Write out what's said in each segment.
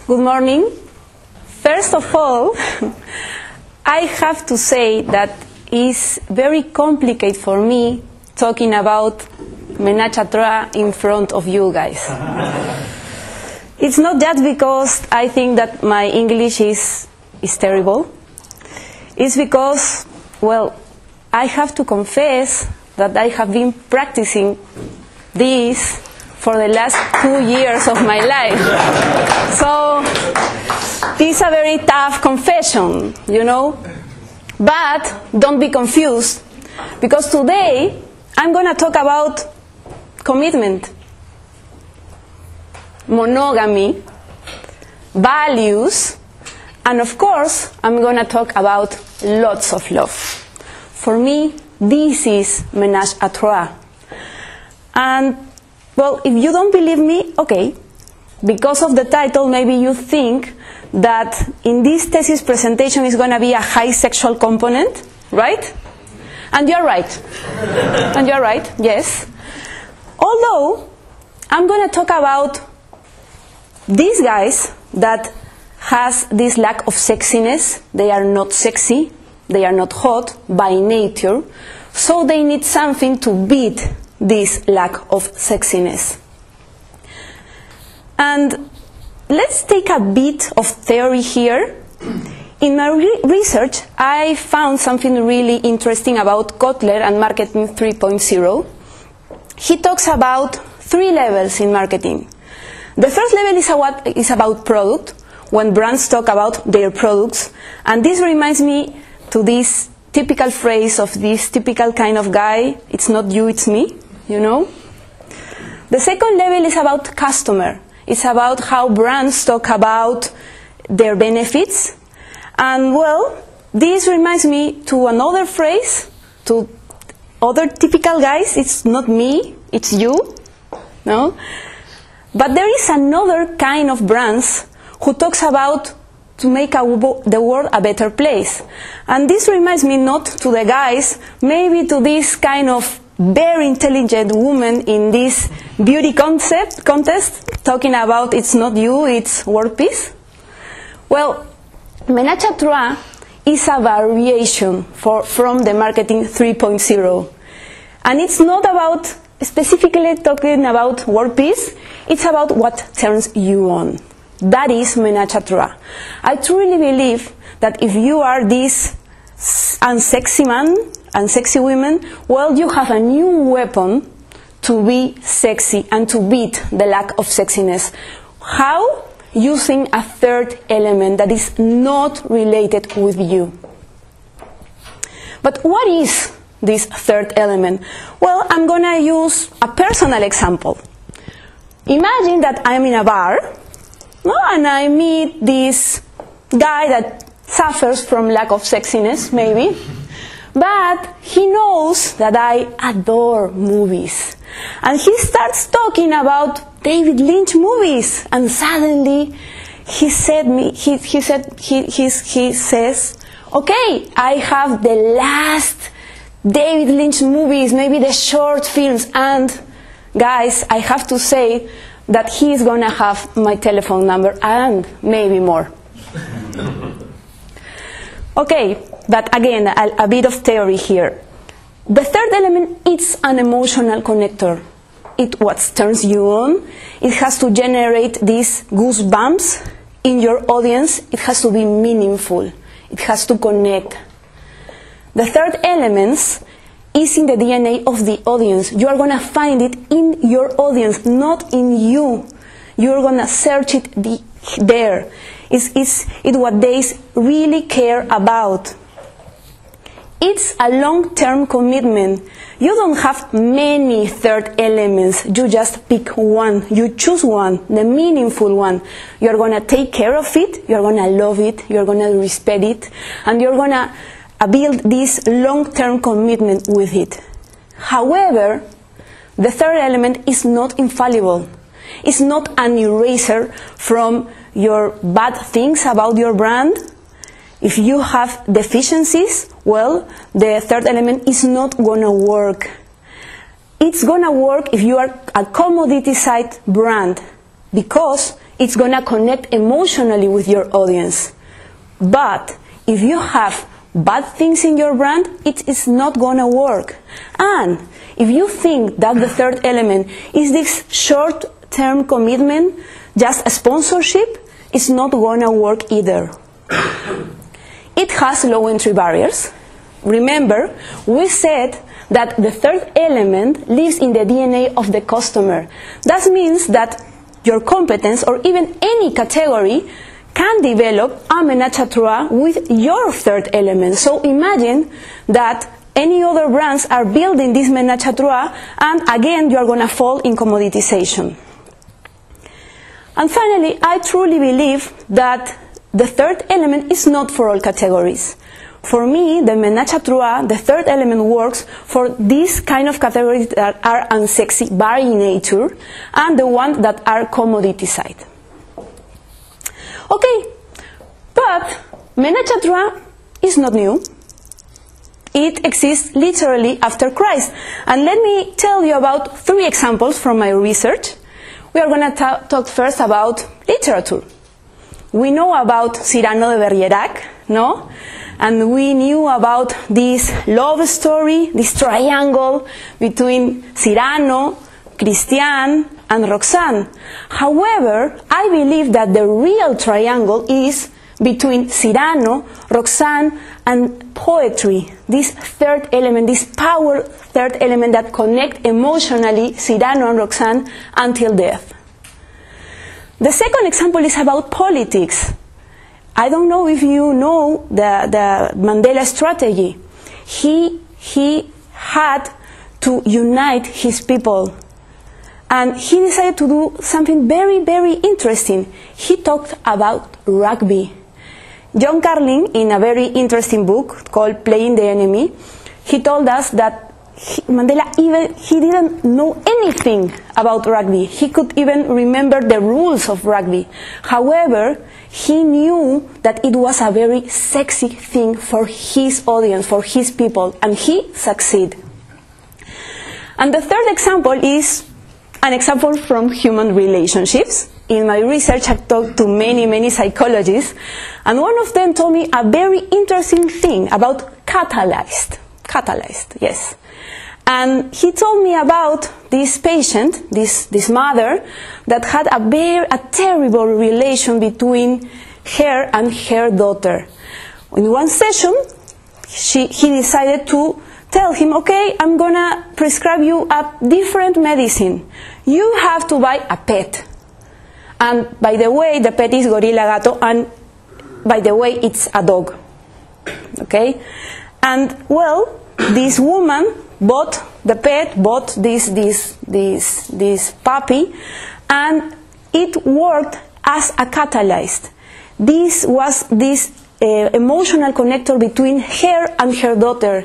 Good morning. First of all, I have to say that it's very complicated for me talking about manachutra in front of you guys. It's not just because I think that my English is terrible. It's because, well, I have to confess that I have been practicing this for the last 2 years of my life. So it's a very tough confession, you know. But don't be confused, because today I'm going to talk about commitment, monogamy, values, and of course I'm going to talk about lots of love. For me, this is Ménage à Trois. And, well, if you don't believe me, okay. Because of the title, maybe you think that in this thesis presentation is going to be a high sexual component, right? And you're right. And you're right, yes. Although, I'm going to talk about these guys that has this lack of sexiness. They are not sexy. They are not hot by nature. So they need something to beat this lack of sexiness. And let's take a bit of theory here. In my research, I found something really interesting about Kotler and Marketing 3.0. He talks about 3 levels in marketing. The first level is about product, when brands talk about their products. And this reminds me to this typical phrase of this typical kind of guy, it's not you, it's me, you know. The second level is about customer. It's about how brands talk about their benefits. And, well, this reminds me to another phrase, to other typical guys. It's not me, it's you. No? But there is another kind of brands who talks about to make the world a better place. And this reminds me not to the guys, maybe to this kind of very intelligent woman in this beauty contest talking about it's not you, it's world peace. Well, Ménage à Trois is a variation from the Marketing 3.0. And it's not about specifically talking about world peace, it's about what turns you on. That is Ménage à Trois. I truly believe that if you are this unsexy man, unsexy women, well, you have a new weapon to be sexy and to beat the lack of sexiness. How? Using a third element that is not related with you. But what is this third element? Well, I'm going to use a personal example. Imagine that I'm in a bar, and I meet this guy that suffers from lack of sexiness, maybe. But he knows that I adore movies. And he starts talking about David Lynch movies. And suddenly he says, okay, I have the last David Lynch movies, maybe the short films. And guys, I have to say that he's going to have my telephone number and maybe more. Okay, but again, a bit of theory here. The third element is an emotional connector. It what turns you on. It has to generate these goosebumps in your audience. It has to be meaningful. It has to connect. The third element is in the DNA of the audience. You are going to find it in your audience, not in you. You are going to search it there. It's what they really care about. It's a long-term commitment. You don't have many third elements. You just pick one. You choose one, the meaningful one. You're going to take care of it. You're going to love it. You're going to respect it. And you're going to build this long-term commitment with it. However, the third element is not infallible. It's not an eraser from your bad things about your brand. If you have deficiencies, well, the third element is not going to work. It's going to work if you are a commodity side brand, because it's going to connect emotionally with your audience. But if you have bad things in your brand, it is not going to work. And if you think that the third element is this short-term commitment, just a sponsorship, it's not going to work either. It has low entry barriers. Remember, we said that the third element lives in the DNA of the customer. That means that your competence or even any category can develop a manachutra with your third element. So imagine that any other brands are building this manachutra, and again you are going to fall in commoditization. And finally, I truly believe that the third element is not for all categories. For me, the manachutra, the third element, works for these kind of categories that are unsexy by nature and the ones that are commoditized. Okay, but manachutra is not new. It exists literally after Christ. And let me tell you about 3 examples from my research. We are going to talk first about literature. We know about Cyrano de Bergerac, no? And we knew about this love story, this triangle between Cyrano, Christian, and Roxane. However, I believe that the real triangle is between Cyrano, Roxane, and poetry. This third element, this power third element that connects emotionally Cyrano and Roxane until death. The second example is about politics. I don't know if you know the Mandela strategy. He had to unite his people. And he decided to do something very, very interesting. He talked about rugby. John Carlin, in a very interesting book called Playing the Enemy, he told us that Mandela he didn't know anything about rugby. He could even remember the rules of rugby. However, he knew that it was a very sexy thing for his audience, for his people, and he succeeded. And the third example is an example from human relationships. In my research, I've talked to many psychologists, and one of them told me a very interesting thing about catalyzed, yes. And he told me about this patient, this mother, that had a terrible relation between her and her daughter. In one session, he decided to tell him, okay, I'm going to prescribe you a different medicine. You have to buy a pet. And by the way, the pet is Gorilla Gato, and by the way, it's a dog. Okay? And well, this woman bought the pet, bought this puppy, and it worked as a catalyst. This was this emotional connector between her and her daughter.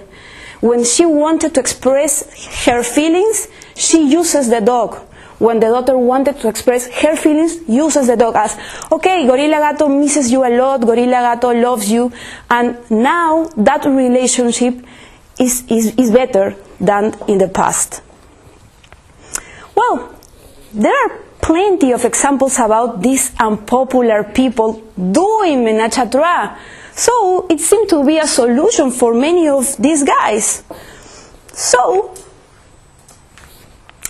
When she wanted to express her feelings, she uses the dog. When the daughter wanted to express her feelings, uses the dog as, okay, Gorilla Gato misses you a lot, Gorilla Gato loves you, and now that relationship is better than in the past. Well, there are plenty of examples about these unpopular people doing Ménage à Trois. So it seemed to be a solution for many of these guys. So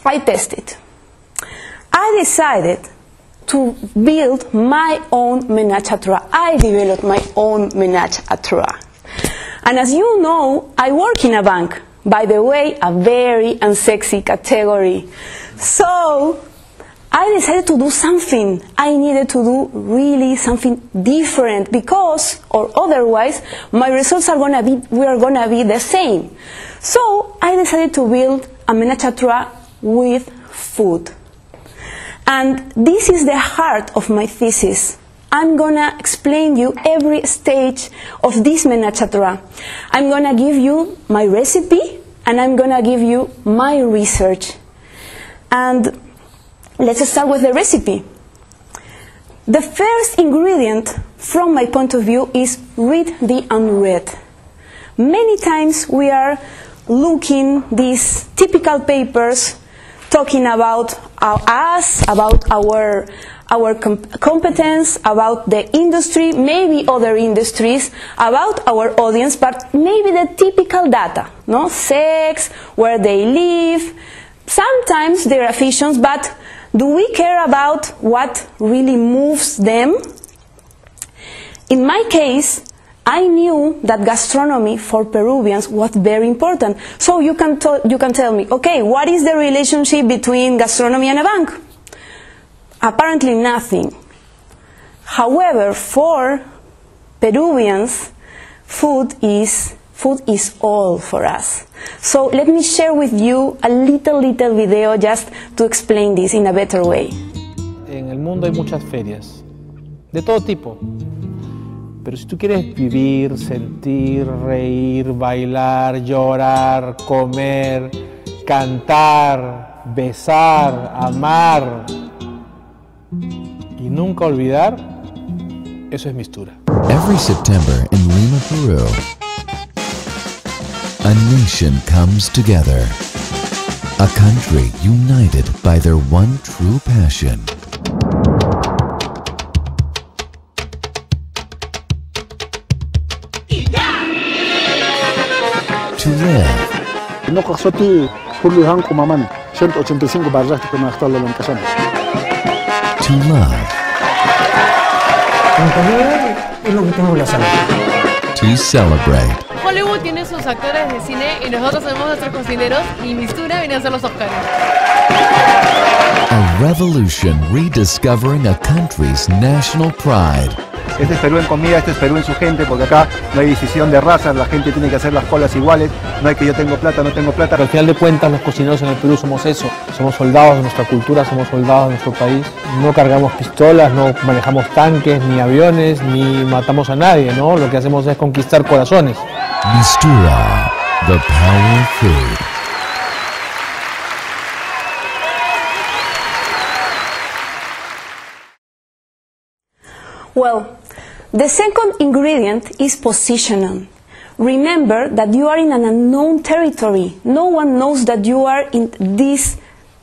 I tested. I decided to build my own Ménage à Trois. I developed my own Ménage à Trois. And as you know, I work in a bank. By the way, a very unsexy category. So I decided to do something. I needed to do really something different because, or otherwise, my results are gonna be the same. So I decided to build a Ménage à Trois with food. And this is the heart of my thesis. I'm gonna explain you every stage of this Ménage à Trois. I'm gonna give you my recipe, and I'm gonna give you my research. And let's start with the recipe. The first ingredient, from my point of view, is read the unread. Many times we are looking these typical papers talking about us, about our our competence, about the industry, maybe other industries, about our audience, but maybe the typical data, no? Sex, where they live, sometimes their affections, but do we care about what really moves them? In my case, I knew that gastronomy for Peruvians was very important. So you can tell me, okay, what is the relationship between gastronomy and a bank? Apparently nothing. However, for Peruvians, food is all for us. So let me share with you a little video just to explain this in a better way. En el mundo hay muchas ferias, de todo tipo. Pero si tú quieres vivir, sentir, reír, bailar, llorar, comer, cantar, besar, amar y nunca olvidar, eso es Mistura. Every September in Lima, Peru, a nation comes together. A country united by their one true passion. To live. نقص صوتي كل هانكو مامان 185 برجعت كنا نختار لهم كشان. To love. To celebrate. Hollywood tiene sus actores de cine y nosotros tenemos nuestros cocineros y Mistura viene a ser los Oscars. A revolution rediscovering a country's national pride. Este es Perú en comida, este es Perú en su gente, porque acá no hay decisión de razas, la gente tiene que hacer las colas iguales, no hay que yo tengo plata, no tengo plata. Pero al final de cuentas los cocineros en el Perú somos eso, somos soldados de nuestra cultura, somos soldados de nuestro país. No cargamos pistolas, no manejamos tanques, ni aviones, ni matamos a nadie, ¿no? Lo que hacemos es conquistar corazones. Mistura, the power of food. Well, the second ingredient is positioning. Remember that you are in an unknown territory. No one knows that you are in this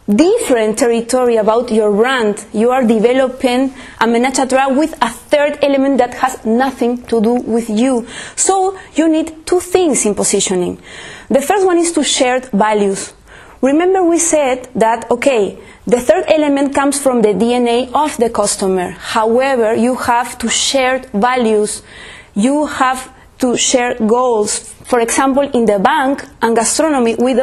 different territory about your brand. You are developing a manachutra with a third element that has nothing to do with you. So you need two things in positioning. The first one is to share values. Remember we said that, okay, the third element comes from the DNA of the customer. However, you have to share values. You have to share goals. For example, in the bank and gastronomy, we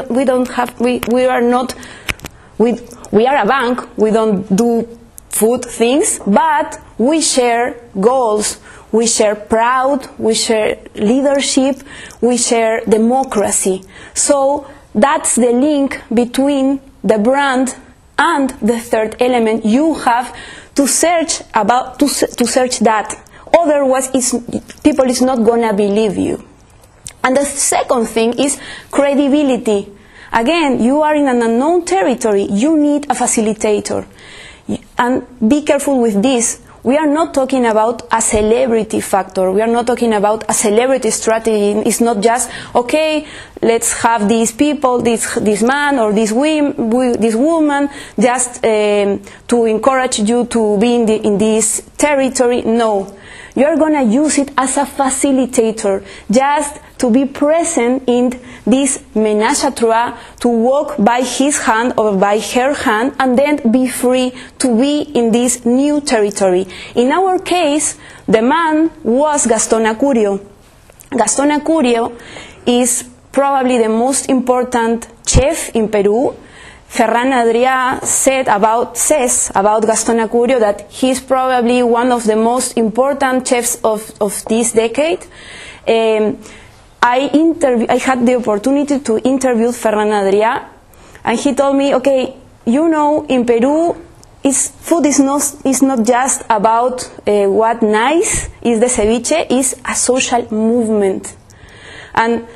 are a bank. We don't do food things, but we share goals. We share pride. We share leadership. We share democracy. So that's the link between the brand and the third element. You have to search that. Otherwise, people is not gonna believe you. And the second thing is credibility. Again, you are in an unknown territory. You need a facilitator. And be careful with this. We are not talking about a celebrity factor. We are not talking about a celebrity strategy. It's not just, okay, let's have these people, this man or this woman, just to encourage you to be in this territory. No. You're going to use it as a facilitator, just to be present in this Ménage à Trois, to walk by his hand or by her hand, and then be free to be in this new territory. In our case, the man was Gastón Acurio. Gastón Acurio is probably the most important chef in Peru. Ferran Adrià says about Gastón Acurio that he's probably one of the most important chefs of this decade. I had the opportunity to interview Ferran Adrià, and he told me, okay, you know, in Peru, food is not just about what nice is the ceviche, it's a social movement. And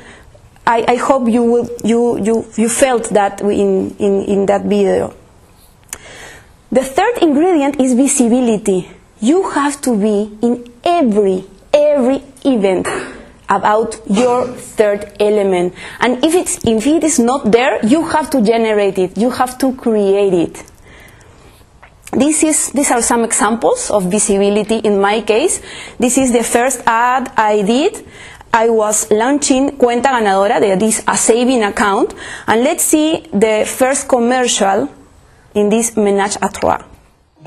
I hope you felt that in that video. The third ingredient is visibility. You have to be in every event about your third element. And if it is not there, you have to generate it. You have to create it. These are some examples of visibility in my case. This is the first ad I did. I was launching Cuenta Ganadora, that is a saving account. And let's see the first commercial in this Ménage à Trois.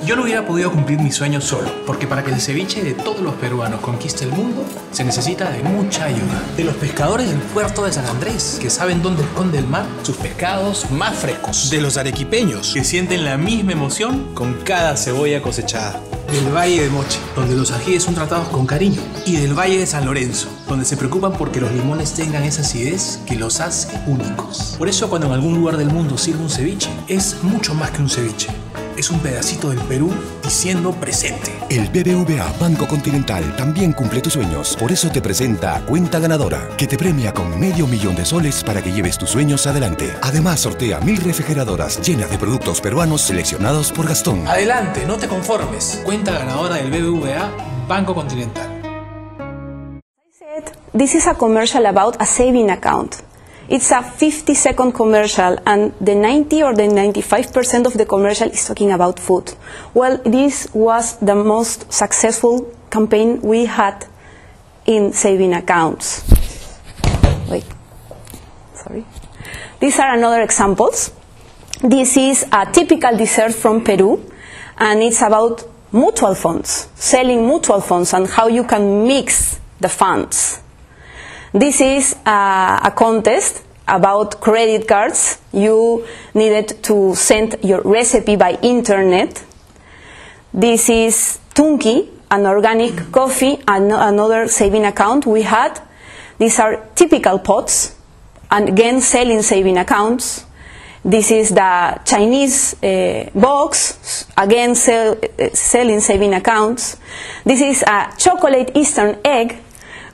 Yo no hubiera podido cumplir mi sueño solo, porque para que el ceviche de todos los peruanos conquiste el mundo, se necesita de mucha ayuda. De los pescadores del puerto de San Andrés, que saben dónde esconde el mar sus pescados más frescos. De los arequipeños, que sienten la misma emoción con cada cebolla cosechada. Del Valle de Moche, donde los ajíes son tratados con cariño. Y del Valle de San Lorenzo, donde se preocupan porque los limones tengan esa acidez que los hace únicos. Por eso cuando en algún lugar del mundo sirve un ceviche, es mucho más que un ceviche. Es un pedacito del Perú diciendo presente. El BBVA Banco Continental también cumple tus sueños. Por eso te presenta Cuenta Ganadora, que te premia con $500,000 de soles para que lleves tus sueños adelante. Además, sortea 1000 refrigeradoras llenas de productos peruanos seleccionados por Gastón. Adelante, no te conformes. Cuenta ganadora del BBVA Banco Continental. This is a commercial about a saving account. It's a 50-second commercial, and the 90 or the 95% of the commercial is talking about food. Well, this was the most successful campaign we had in saving accounts. Wait, sorry. These are another examples. This is a typical dessert from Peru, and it's about mutual funds, selling mutual funds and how you can mix the funds. This is a contest about credit cards. You needed to send your recipe by internet. This is Tunki, an organic coffee, and another saving account we had. These are typical pots, and again selling saving accounts. This is the Chinese box, again selling saving accounts. This is a chocolate Eastern egg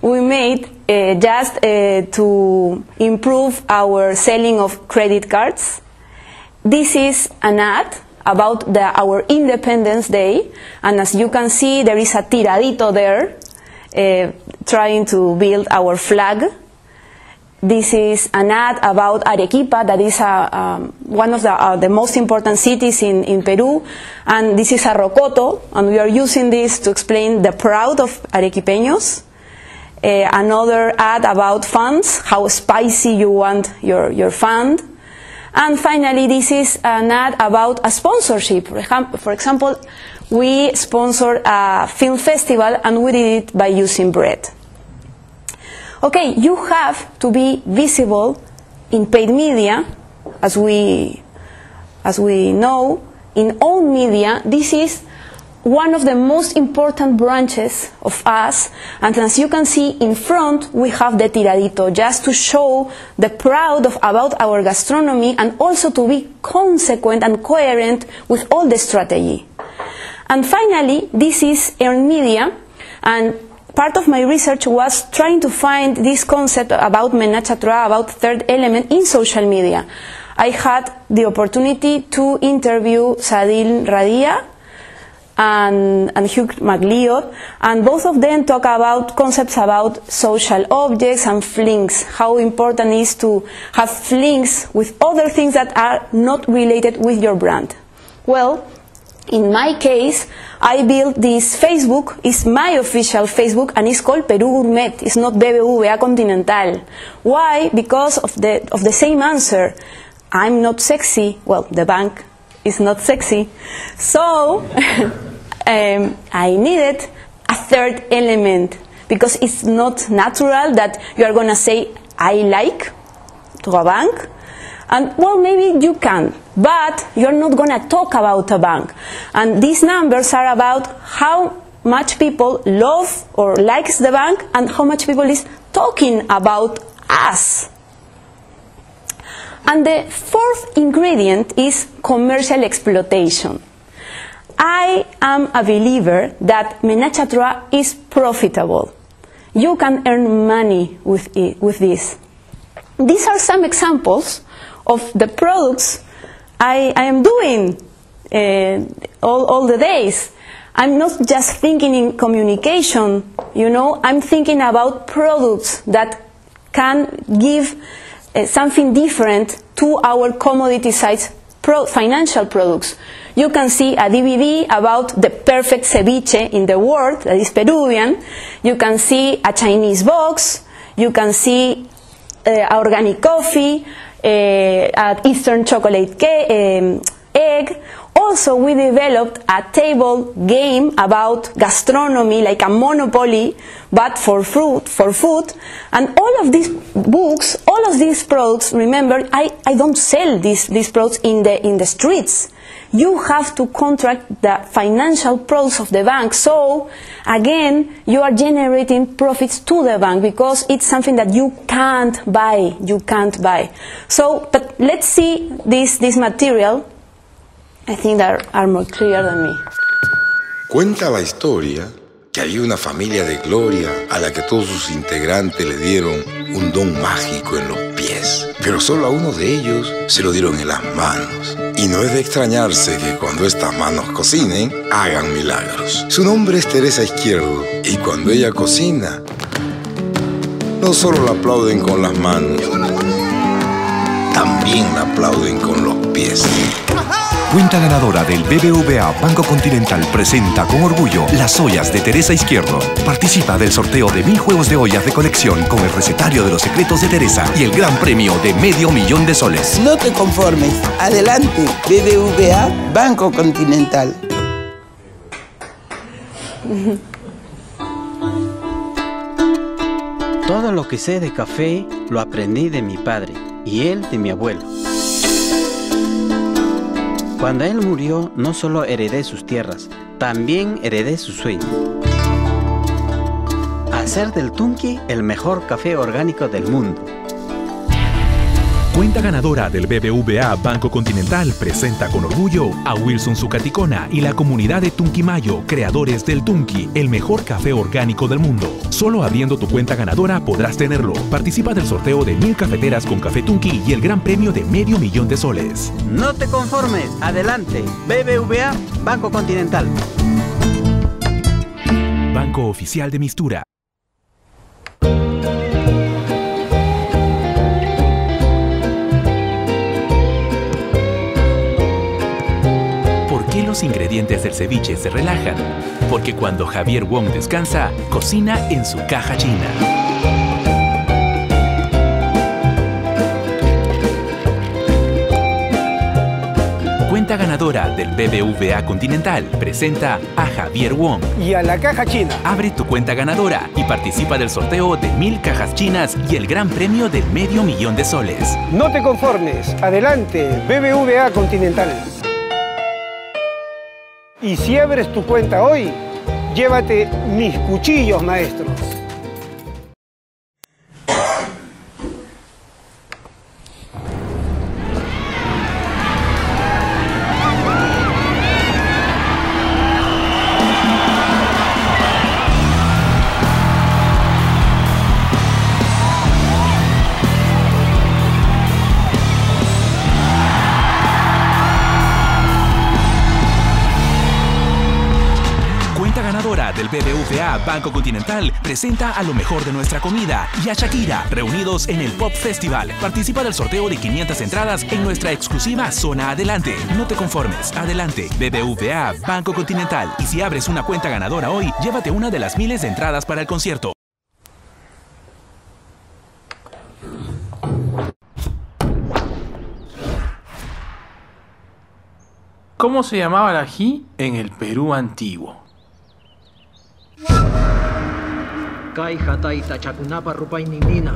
we made just to improve our selling of credit cards. This is an ad about our Independence Day, and as you can see, there is a tiradito there trying to build our flag. This is an ad about Arequipa, that is one of the most important cities in Peru, and this is a rocoto, and we are using this to explain the pride of Arequipeños. Another ad about funds, how spicy you want your fund. And finally, this is an ad about a sponsorship. For example, we sponsored a film festival, and we did it by using bread. Okay, you have to be visible in paid media, as we know. In own media, this is one of the most important branches of us, and as you can see in front, we have the tiradito, just to show the pride about our gastronomy, and also to be consequent and coherent with all the strategy. And finally, this is earned media, and part of my research was trying to find this concept about Ménage à Trois, about third element in social media. I had the opportunity to interview Sadil Radia and Hugh MacLeod, and both of them talk about concepts about social objects and flings, how important it is to have flings with other things that are not related with your brand. Well, in my case, I built this Facebook. It's my official Facebook, and it's called Peru Gourmet. It's not BBVA Continental. Why? Because of the same answer. I'm not sexy. Well, the bank is not sexy. So I needed a third element, because it's not natural that you are going to say I like to a bank. And well, maybe you can, but you're not going to talk about a bank. And these numbers are about how much people love or likes the bank, and how much people is talking about us. And the fourth ingredient is commercial exploitation. I am a believer that Ménage à Trois is profitable. You can earn money with this. These are some examples of the products I am doing all the days. I'm not just thinking in communication, I'm thinking about products that can give something different to our commodity sites financial products. You can see a DVD about the perfect ceviche in the world, that is Peruvian. You can see a Chinese box. You can see organic coffee, Eastern chocolate egg. Also, we developed a table game about gastronomy, like a Monopoly, but for food. And all of these books, all of these products, remember, I don't sell these products in the streets. You have to contract the financial products of the bank. So, again, you are generating profits to the bank because it's something that you can't buy. You can't buy. So, but let's see this material. I think that are more clear than me. Cuenta la historia que había una familia de gloria a la que todos sus integrantes le dieron un don mágico en los pies. Pero solo a uno de ellos se lo dieron en las manos. Y no es de extrañarse que cuando estas manos cocinen, hagan milagros. Su nombre es Teresa Izquierdo y cuando ella cocina, no solo la aplauden con las manos, también la aplauden con los pies. Cuenta ganadora del BBVA Banco Continental presenta con orgullo las ollas de Teresa Izquierdo. Participa del sorteo de 1000 juegos de ollas de colección con el recetario de los secretos de Teresa y el gran premio de $500,000 de soles. No te conformes. Adelante, BBVA Banco Continental. Todo lo que sé de café lo aprendí de mi padre y él de mi abuelo. Cuando él murió, no solo heredé sus tierras, también heredé su sueño. Hacer del Tunqui el mejor café orgánico del mundo. Cuenta ganadora del BBVA Banco Continental presenta con orgullo a Wilson Zucaticona y la comunidad de Tunquimayo, creadores del Tunqui, el mejor café orgánico del mundo. Solo abriendo tu cuenta ganadora podrás tenerlo. Participa del sorteo de 1000 cafeteras con café Tunqui y el gran premio de $500,000 de soles. No te conformes, adelante, BBVA Banco Continental. Banco Oficial de Mistura. ¿Por qué los ingredientes del ceviche se relajan? Porque cuando Javier Wong descansa, cocina en su caja china. Cuenta ganadora del BBVA Continental presenta a Javier Wong. Y a la caja china. Abre tu cuenta ganadora y participa del sorteo de 1000 cajas chinas y el gran premio de $500,000 de soles. No te conformes. Adelante, BBVA Continental. Y si abres tu cuenta hoy, llévate mis cuchillos maestros. Del BBVA Banco Continental presenta a lo mejor de nuestra comida y a Shakira, reunidos en el Pop Festival. Participa del sorteo de 500 entradas en nuestra exclusiva Zona Adelante. No te conformes, adelante, BBVA Banco Continental. Y si abres una cuenta ganadora hoy, llévate una de las miles de entradas para el concierto. ¿Cómo se llamaba el ají en el Perú antiguo? Kai hataita chakunapa rupai nindina.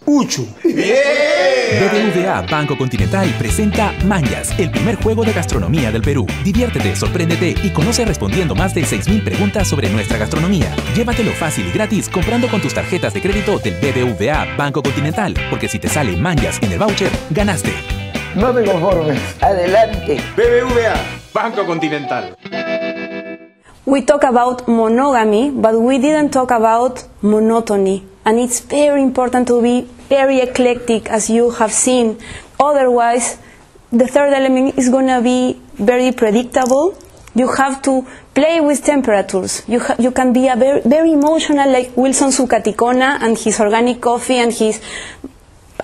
Uchu. BBVA Banco Continental presenta Mañas, el primer juego de gastronomía del Perú. Diviértete, sorpréndete y conoce respondiendo más de 6000 preguntas sobre nuestra gastronomía. Llévatelo fácil y gratis comprando con tus tarjetas de crédito del BBVA Banco Continental, porque si te sale Mañas en el voucher, ganaste. No te conformes. Adelante. BBVA Banco Continental. We talk about monogamy, but we didn't talk about monotony. And it's very important to be very eclectic, as you have seen. Otherwise, the third element is going to be very predictable. You have to play with temperatures. You can be a very emotional, like Wilson Zucaticona and his organic coffee and his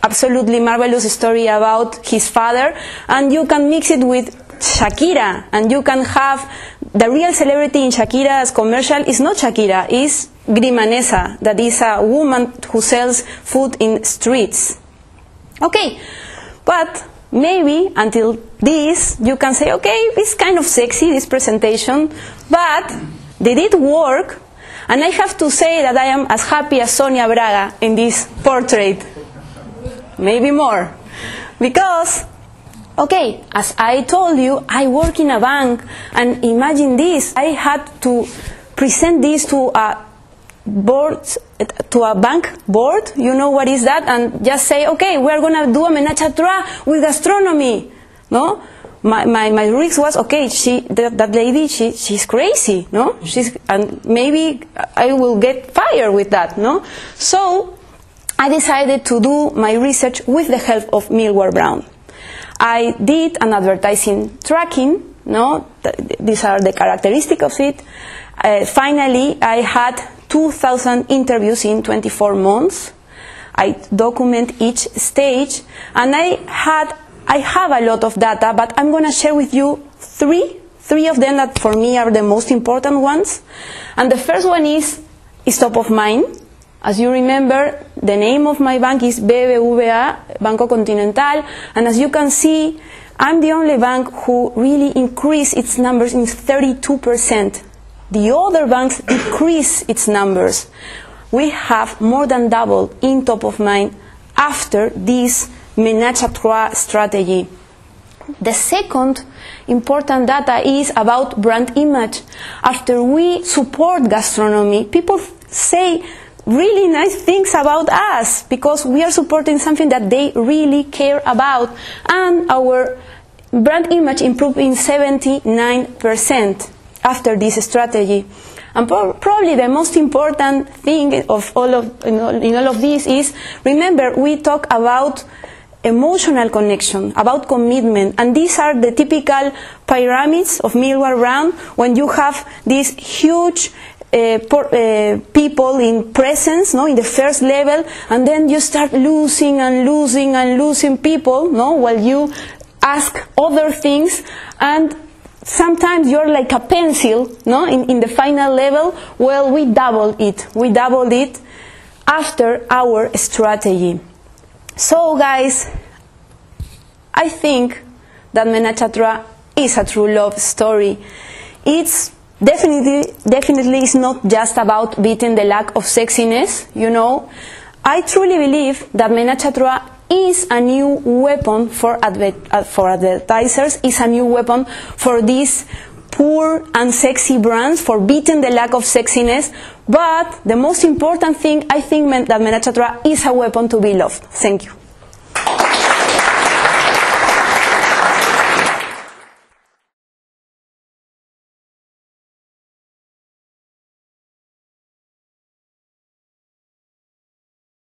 absolutely marvelous story about his father, and you can mix it with Shakira, and you can have the real celebrity in Shakira's commercial is not Shakira, is Grimanesa, that is a woman who sells food in streets. Okay, but maybe until this you can say, okay, it's kind of sexy, this presentation, but did it work? And I have to say that I am as happy as Sonia Braga in this portrait. Maybe more. Because, okay, as I told you, I work in a bank, and imagine this, I had to present this to a board, to a bank board, you know what is that, and just say, okay, we're going to do a manachutra with gastronomy, no? My risk was, okay, that lady, she's crazy, no? And maybe I will get fired with that, no? So I decided to do my research with the help of Millward Brown. I did an advertising tracking, no? These are the characteristics of it. Finally, I had 2,000 interviews in 24 months. I document each stage, and I have a lot of data, but I'm going to share with you three of them that for me are the most important ones. And the first one is top of mind. As you remember, the name of my bank is BBVA, Banco Continental, and as you can see, I'm the only bank who really increased its numbers in 32%. The other banks decrease its numbers. We have more than double in top of mind after this Ménage à Trois strategy. The second important data is about brand image. After we support gastronomy, people say really nice things about us because we are supporting something that they really care about, and our brand image improved in 79% after this strategy. And probably the most important thing of in all of this is, remember, we talk about emotional connection, about commitment, and these are the typical pyramids of Millward Brown when you have these huge people in presence, no, in the first level, and then you start losing and losing and losing people, no, while you ask other things, and sometimes you're like a pencil, no, in the final level. Well, we doubled it after our strategy. So guys, I think that Ménage à Trois is a true love story. It's definitely is not just about beating the lack of sexiness, you know. I truly believe that Ménage à Trois is a new weapon for advertisers, is a new weapon for these poor and sexy brands, for beating the lack of sexiness. But the most important thing, I think that Ménage à Trois is a weapon to be loved. Thank you.